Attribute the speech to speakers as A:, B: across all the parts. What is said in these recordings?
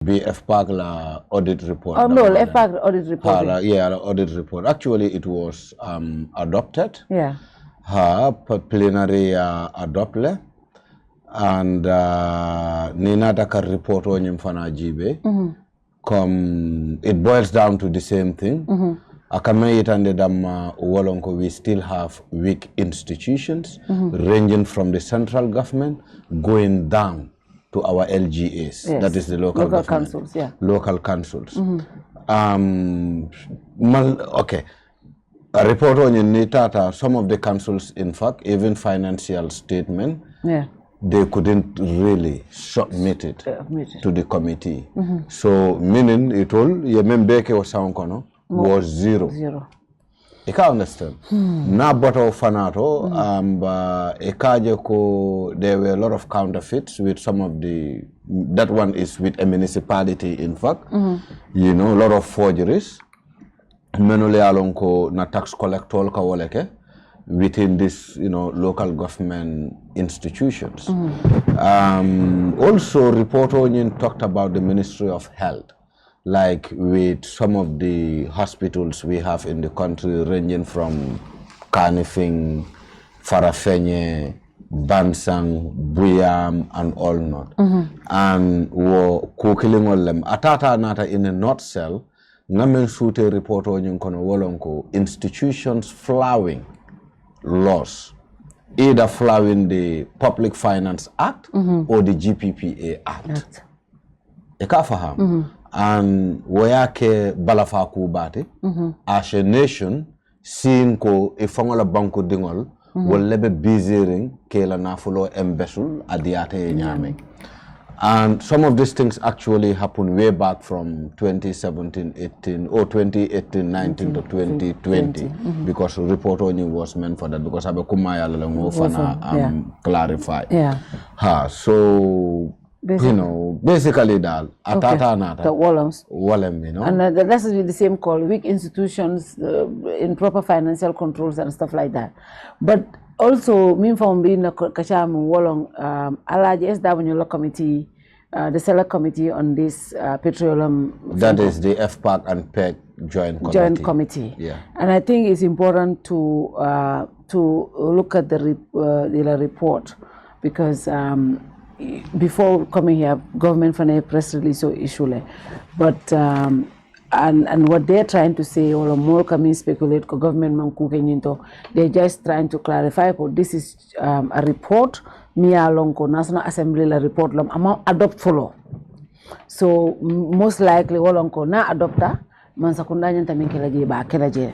A: Be FPAC la audit report.
B: Oh no, FPAC audit report.
A: Yeah, audit report. Actually, it was adopted.
B: Yeah.
A: Plenary adopted, and Nina Dakar report on Yimfana Jibe. It boils down to the same thing. We still have weak institutions, ranging from the central government going down to our LGAs,
B: yes.
A: That is the local
B: councils, yeah.
A: Local councils. Okay. A report on Nitata, some of the councils, in fact, even financial statement, they couldn't really submit it to the committee. So, meaning it all, Yemembeke or Soundkono was zero. You can understand. Na boto fanato, there were a lot of counterfeits with some of the, that one is with a municipality, in fact, you know, a lot of forgeries. Menole alonko na tax collector ka woleke within this, you know, local government institutions. Also, report onion talked about the Ministry of Health. Like with some of the hospitals we have in the country, ranging from Kanifing, Farafenye, Bansang, Buyam, and all not. And wo kukilingolem atata nata in a nutshell, ngamen sute report on kono wolonko institutions flowing laws, either flowing the Public Finance Act or the GPPA Act. Ekafaham. And wayake balafa kubate as a nation seeing ko ifangola banko dingol wolebe biziring kela nafulo embesul adiate nyame. And some of these things actually happened way back from 2017-18 or 2018-19 to 2020 because report only was meant for that because abe kumaya lalengo fana clarify. So basically, you know, basically that atata nata
B: the Wallem,
A: you know,
B: and that's the same call, weak institutions, improper financial controls and stuff like that. But also, me from being a Kacham Wallong, Alaji SW committee, the select committee on this petroleum.
A: That is the FPAC and FPAC joint
B: committee.
A: Yeah, and
B: I think it's important to look at the report because. Before coming here, government for a press release or issue, but and what they're trying to say, or more coming speculate, government man cooking into, they're just trying to clarify. But this is a report, Mia Lonko National Assembly report, among adopt follow. So most likely, Wolonko na adopta. Mansakundanya ntaminke ba kelaje.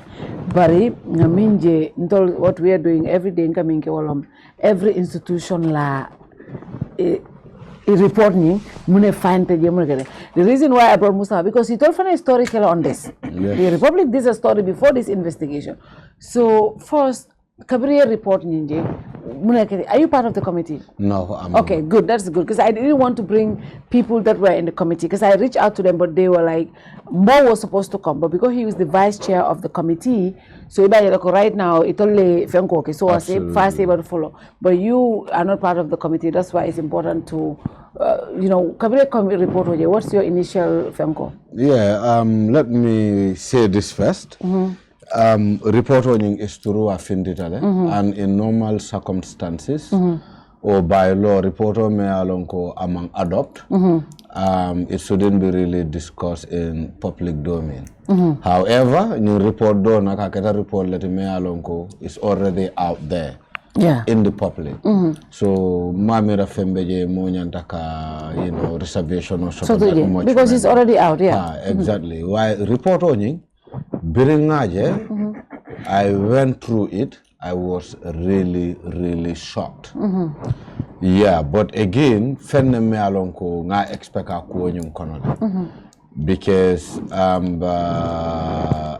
B: Bari ngaminje ntol what we are doing every day nkaminke wolom every institution la. Report me, find the reason why I brought Musa because he told a story on this.
A: Yes.
B: The Republic did a story before this investigation. So first, Cabrier report Ninja. Are you part of the committee?
A: No, I'm
B: okay,
A: not.
B: Good. That's good because I didn't want to bring people that were in the committee because I reached out to them, but they were like, Mo was supposed to come, but because he was the vice chair of the committee, so right now it only Fenko. Okay, so I say fast able to follow, but you are not part of the committee. That's why it's important to, you know, Cabrier report. What's your initial Fenko?
A: Yeah, let me say this first. Report on is through a finditale, and in normal circumstances or by law, report on me alonko among adopt. It shouldn't be really discussed in public domain. However, new report do nakaketa report let me alonko is already out there. In the public. So mamira fembeje mo nyantaka, you know, reservation or something much
B: because it's already out,
A: exactly. Why report on I went through it. I was really shocked. Yeah, but again, fenne me alonko nga expect ako nyum kono because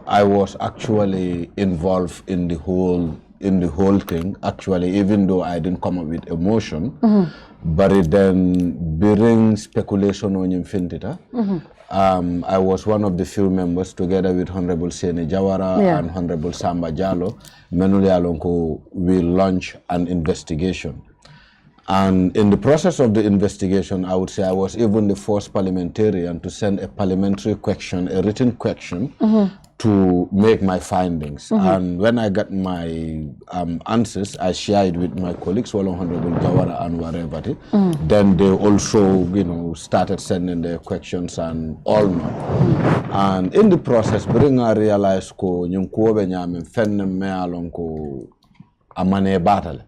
A: I was actually involved in the whole thing. Actually, even though I didn't come up with emotion, but it then bring speculation on infintita. I was one of the few members together with Honorable Sene Jawara and Honorable Samba Jallo. Menuli Alonko will launch an investigation. And in the process of the investigation, I would say I was even the first parliamentarian to send a parliamentary question, a written question, to make my findings. And when I got my answers, I shared with my colleagues, well, Honorable Jawara and whatever. Then they also, you know, started sending their questions and all not. And in the process, bring I realized ko nyung kuobe nyame fenne me alon ko amane battle.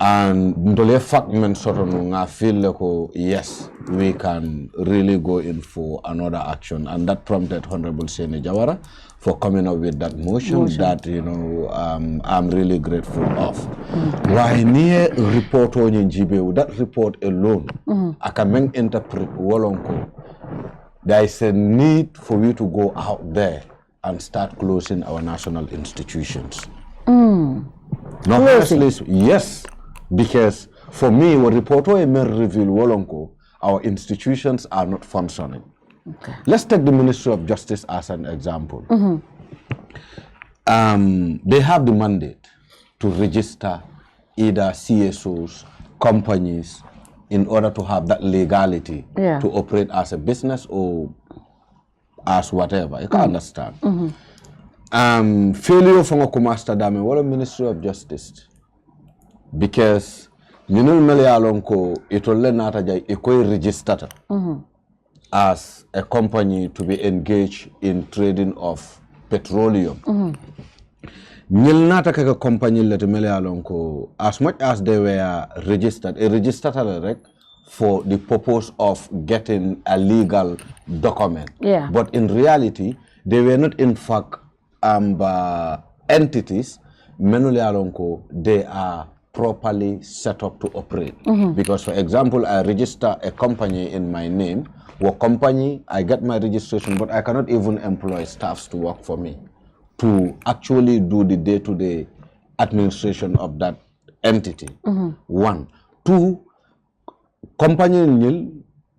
A: And ndole fact men soto nga feel like yes, we can really go in for another action, and that prompted Honorable Seni Jawara for coming up with that motion. That, you know, I'm really grateful of. Why near report on Jibe, that report alone, I can interpret Wolonko. There is a need for we to go out there and start closing our national institutions. No, honestly, yes. Because for me, what reporter may reveal Wolonko, our institutions are not functioning. Okay. Let's take the Ministry of Justice as an example. They have the mandate to register either CSOs, companies, in order to have that legality to operate as a business or as whatever. You can understand. Failure from a Kumasta Dame, what a Ministry of Justice. Because minul mele alonko itolle nata jay ikoy registered as a company to be engaged in trading of petroleum. Nil nata kaka company let mele alonko as much as they were registered, for the purpose of getting a legal document. But in reality, they were not in fact entities. Menule alonko, they are properly set up to operate. Because, for example, I register a company in my name, company, I get my registration, but I cannot even employ staffs to work for me to actually do the day-to-day administration of that entity. One. Two, company nil,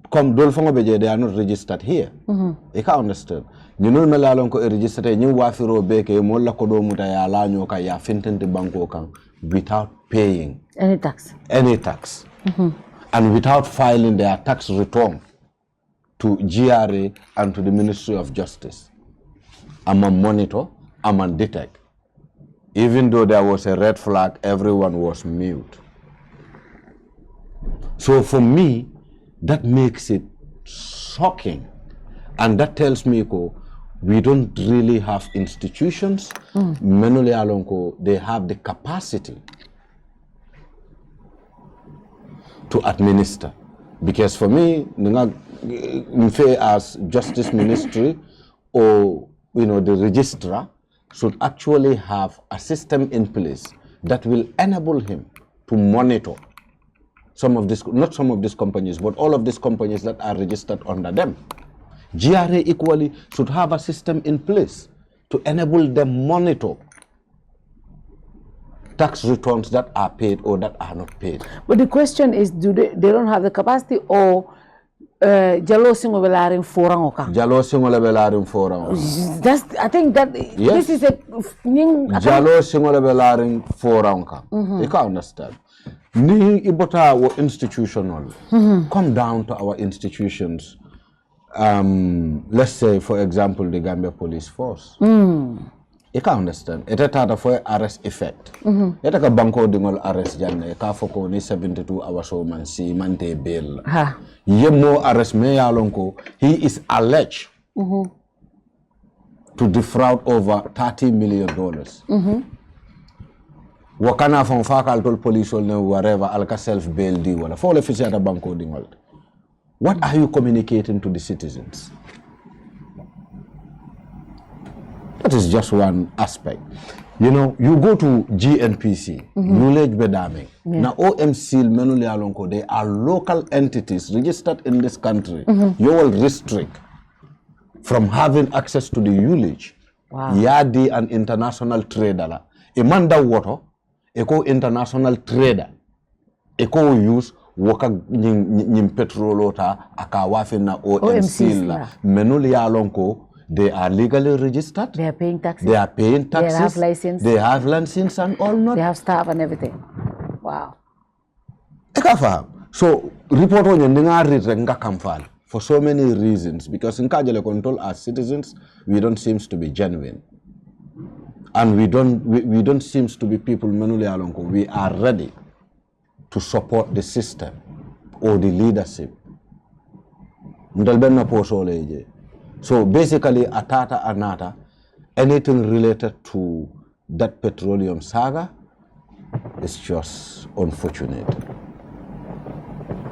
A: they are not registered here. You can understand. You know, melalonko registered you wafiro beke molla kodo muta ya la nyoka ya fintente banko kan without paying
B: any tax.
A: And without filing their tax return to GRA and to the Ministry of Justice. I'm a monitor, I'm a detect. Even though there was a red flag, everyone was mute. So for me, that makes it shocking. And that tells me, we don't really have institutions. Menole alonko, they have the capacity to administer. Because for me, as Justice Ministry or the registrar should actually have a system in place that will enable him to monitor some of this, not some of these companies, but all of these companies that are registered under them. GRA equally should have a system in place to enable them monitor tax returns that are paid or that are not paid.
B: But the question is, they don't have the capacity, or Jalo Singobelaring Forangoka?
A: Jalo Singobelaring Forangoka.
B: I think that this is a
A: Jalo Singobelaring Forangoka. You can understand. Ni ibota wa institutional. Come down to our institutions. Let's say, for example, the Gambia Police Force. You can understand. It is for arrest effect. It is a banko dingol arrest janne. Ka foko ni 72 hours o man si mante bail. Yemo arrest me alonko. He is alleged to defraud over $30 million. Wakana from faculty police or whatever alka self bail di wala. For the officer at banko dingol. What are you communicating to the citizens? That is just one aspect. You go to GNPC, knowledge bedaming. Now OMC menuli alonko, they are local entities registered in this country. You will restrict from having access to the ullage. Yadi an international trader. Imanda water, eko international trader. Eko use waka nyim petrolota akawafi na OMC la menuli alonko. They are legally registered.
B: They are paying taxes.
A: They are paying taxes.
B: They have license.
A: They have license and all not.
B: They have staff and everything. Wow.
A: So report on your for so many reasons, because in Kajale control as citizens, we don't seem to be genuine. And we don't seem to be people manually along. We are ready to support the system or the leadership. So basically, atata anata, anything related to that petroleum saga is just unfortunate.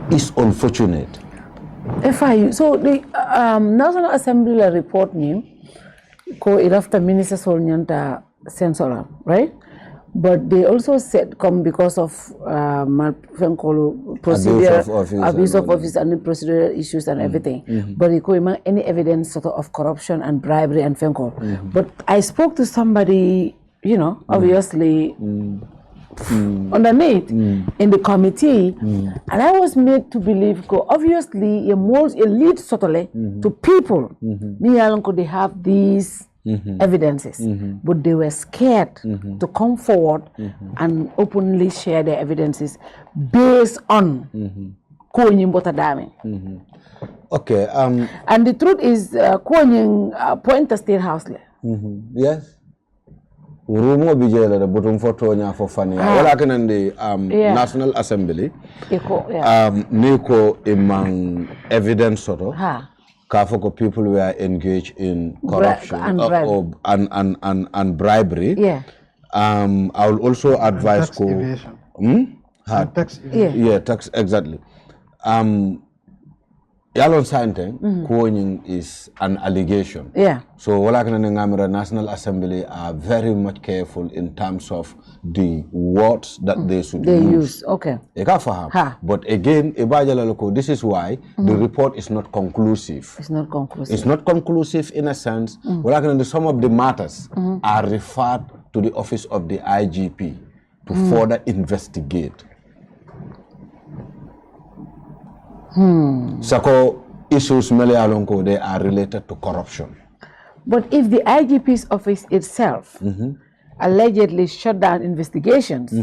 A: It's unfortunate.
B: So the National Assembly report me, ko irafta minister solnyanta censoral, right? But they also said come because of procedure, abuse of office and procedural issues and everything. But it could any evidence sort of corruption and bribery and fenko. But I spoke to somebody, you know, obviously underneath in the committee, and I was made to believe, obviously, a lead totally to people. They have these evidences, but they were scared to come forward and openly share their evidences based on
A: Okay.
B: And the truth is, point the state house.
A: Yes. Urumo bijela the bottom photo nya for funny. Wala can the National Assembly. Niko imang evidence soto. Kafoko people were engaged in corruption and bribery.
B: Yeah.
A: I will also advise
C: tax evasion. Tax evasion.
A: Yeah, tax exactly. Yalon Santeng, Kuonying is an allegation.
B: Yeah.
A: So the National Assembly are very much careful in terms of the words that they should use.
B: Okay.
A: But again, this is why the report is not conclusive.
B: It's not conclusive.
A: It's not conclusive in a sense. Some of the matters are referred to the office of the IGP to further investigate. Sako issues they are related to corruption.
B: But if the IGP's office itself allegedly shut down investigations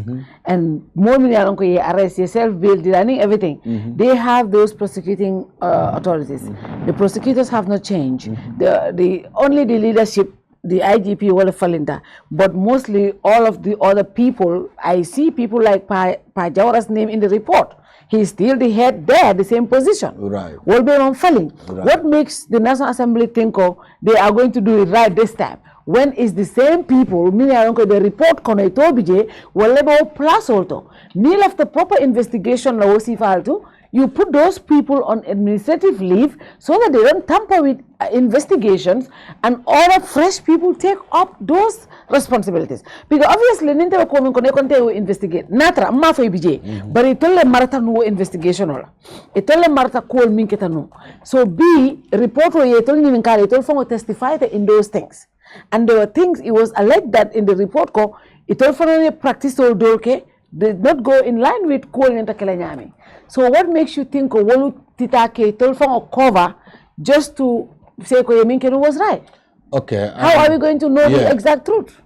B: and more arrest yourself, bill, running everything, they have those prosecuting authorities. The prosecutors have not changed. Only the leadership, the IGP will fall in that. But mostly all of the other people, I see people like Pa Jawara's name in the report. He's still the head there, the same position.
A: Right.
B: Will be on falling. Right. What makes the National Assembly think they are going to do it right this time? When is the same people, the report will level plus also. Nil of the proper investigation you put those people on administrative leave so that they don't tamper with investigations and other fresh people take up those responsibilities. Because obviously, Ninte will investigate. Natra, Mafai BJ, but it told them Martha no investigation. It told them Martha call Minketano. So, B, report where you told me told from testify in those things. And there were things, it was alleged that in the report, it told for a practice or dolke did not go in line with calling into Kelanyami. So what makes you think Wolu Titake told from a cover just to say Koyeminkenu was right?
A: Okay.
B: How are we going to know the exact truth?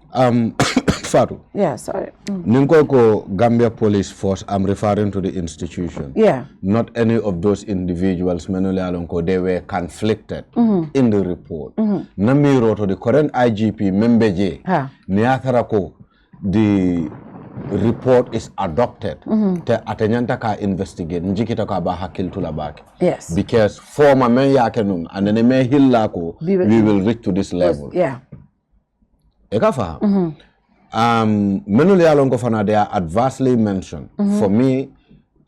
A: Faru.
B: Yeah, sorry.
A: Ninkoko Gambia Police Force, I'm referring to the institution.
B: Yeah.
A: Not any of those individuals, Menole Alonko, they were conflicted in the report. Namiro to the current IGP, Membeje, Niatharako, the report is adopted. Te atenyanta ka investigate, njikita ka ba hakil tulabaki.
B: Yes.
A: Because former men yakenum, and then me hillako, we will reach to this level.
B: Yeah.
A: Ekafa. Menuli alongo fana, they are adversely mentioned. For me,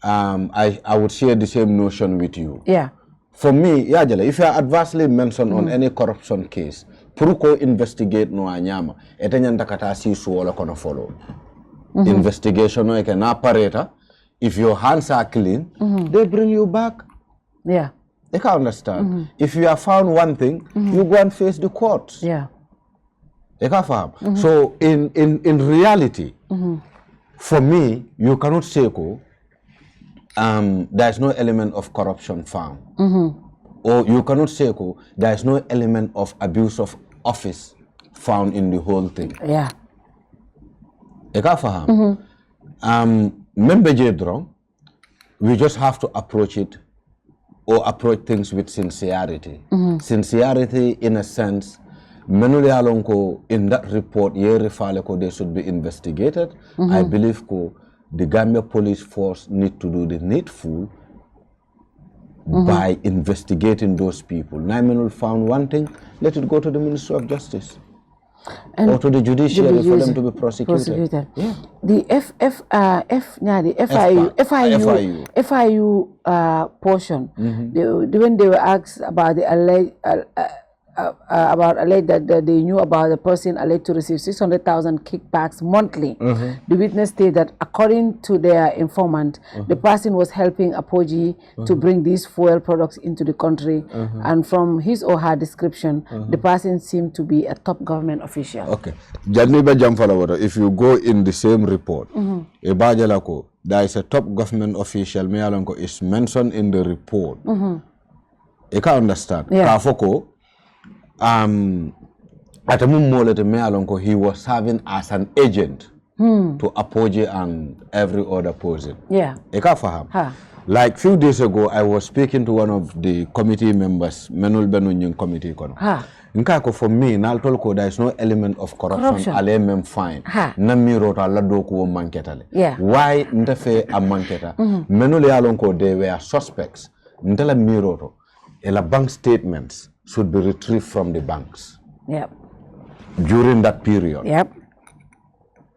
A: I would share the same notion with you.
B: Yeah.
A: For me, Yajale, if you are adversely mentioned on any corruption case, Puruko investigate no anyama, etenyanta kata si suola kono follow. Investigation no an operator. If your hands are clean, they bring you back.
B: Yeah.
A: They can understand. If you have found one thing, you go and face the courts.
B: Yeah.
A: So in reality, for me, you cannot say there is no element of corruption found. Or you cannot say there is no element of abuse of office found in the whole thing.
B: Yeah.
A: Membeje drong, we just have to approach it or approach things with sincerity. Sincerity in a sense, Menuli Alonko in that report, they should be investigated. I believe the Gambia police force need to do the needful by investigating those people. Menul found one thing, let it go to the Ministry of Justice. Or to the judiciary for them to be prosecuted. Yeah.
B: The FIU portion, when they were asked about the alleged that they knew about the person alleged to receive 600,000 kickbacks monthly. The witness stated that according to their informant, the person was helping Apoji to bring these fuel products into the country, and from his or her description, the person seemed to be a top government official.
A: Okay. If you go in the same report, there is a top government official, Mealonko, is mentioned in the report. You can understand.
B: Yeah.
A: At a moment, he was serving as an agent to Apoje and every other person.
B: Yeah.
A: Like few days ago, I was speaking to one of the committee members, Menul Benunyung committee. For me, there is no element of corruption. Fine.
B: Yeah.
A: Why ntefe a manketa? Menul Alonko, they were suspects. Ntela miroto. Ela bank statements should be retrieved from the banks.
B: Yep.
A: During that period.
B: Yep.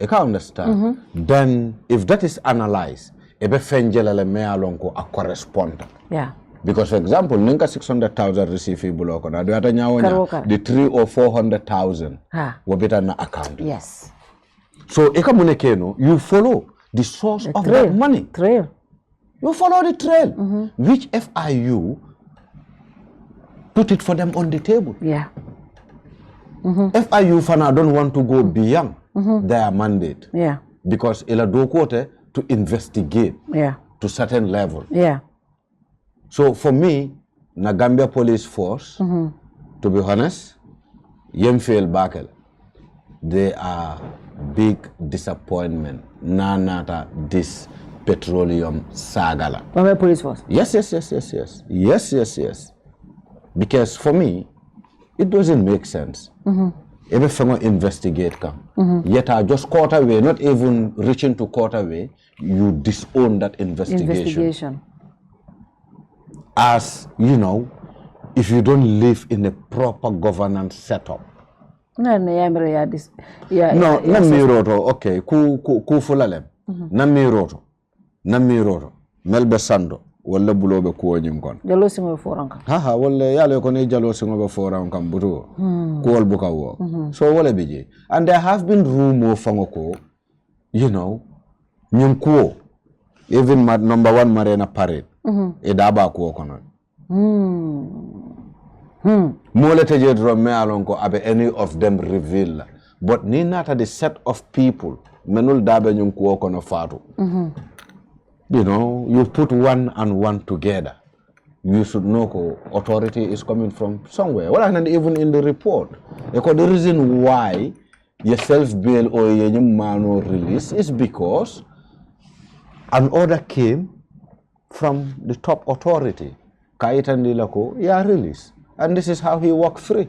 A: You can understand. Then, if that is analyzed, ebe fenjelele me alonko a correspondent.
B: Yeah.
A: Because, for example, ninka 600,000 receivable okona, the 300,000 or 400,000 wabita na account.
B: Yes.
A: So, ekamunekeno, you follow the source of that money.
B: Trail.
A: You follow the trail. Which FIU put it for them on the table.
B: Yeah.
A: FIU Fana don't want to go beyond their mandate.
B: Yeah.
A: Because ila do quote to investigate to certain level.
B: Yeah.
A: So for me, na Gambia police force, to be honest, Yemfiel Bakel, they are big disappointment. Nata this petroleum sagala.
B: Gambia police force?
A: Yes. Because for me, it doesn't make sense. Everything investigate yet I just quarter way, not even reaching to quarter way, you disown that investigation. As you know, if you don't live in a proper governance setup.
B: Okay,
A: ku fulalem. Namiroto. Melbe sando. Walla bulobe ko nyim kon
B: jalo singo foranka
A: walla yale ko ne jalo singo be foranka buto ko wol buka wo so wala bije and there have been rumor fangoko nyum ko even number 1 marina parade e daba ko kono mole teje drum me alon ko abe any of them reveal but ni nata the set of people menul dabe nyum ko kono fatu you put one and one together. You should know authority is coming from somewhere. Well, and even in the report, because the reason why your self-bail or your mano release is because an order came from the top authority. Kaitan Dilako, release. And this is how he walked free.